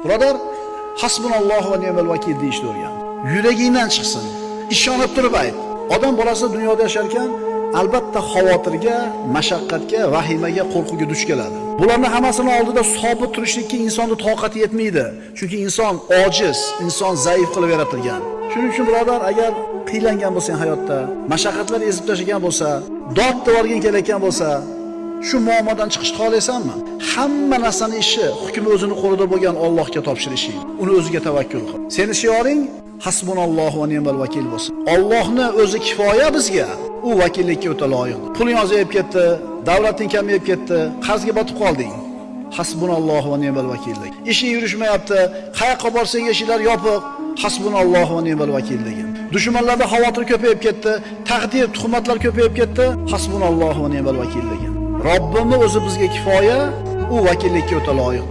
Birodar, hasbunallohu va ni'mal vakil deyishni o'rgan. Yuragingdan chiqsin. Ishonib turib ayt. Odam bolasi dunyoda yashar ekan, albatta xavotirga, mashaqqatga, vahimaga, qo'rquvga duch keladi. Bularning hammasini oldida sobit turishlikka insonning toqati yetmaydi. Chunki inson ojiz, inson zaif qilib yaratilgan. Shuning uchun birodar, agar qiylangan bo'lsang hayotda, mashaqqatlar ezib tashlagan bo'lsa, dod devorgin kelayotgan bo'lsa, shu muammodan chiqishni xohlaysanmi? Hamma narsaning ishi, hukmi o'zini qo'lida bo'lgan Allohga topshirishing. Uni o'ziga tavakkul qil. Seni shioring hasbunallohu va ni'mal vakil bo'lsin. Allohning o'zi kifoya bizga. U vakillikka o'ta loyiq. Puling ozayib ketdi, davlating kamayib ketdi, qarzga botib qolding. Hasbunallohu va ni'mal vakillik. Ishing yurishmayapti, qayoqqa borsang eshiklar yopiq. Hasbunallohu va ni'mal vakil degan. Dushmanlarda xavotir ko'payib ketdi, taqdir, tuhmatlar ko'payib ketdi. Hasbunallohu va ni'mal vakil degan. Robbimiz o'zi bizga kifoya, u vakillikka o'ta loyiq.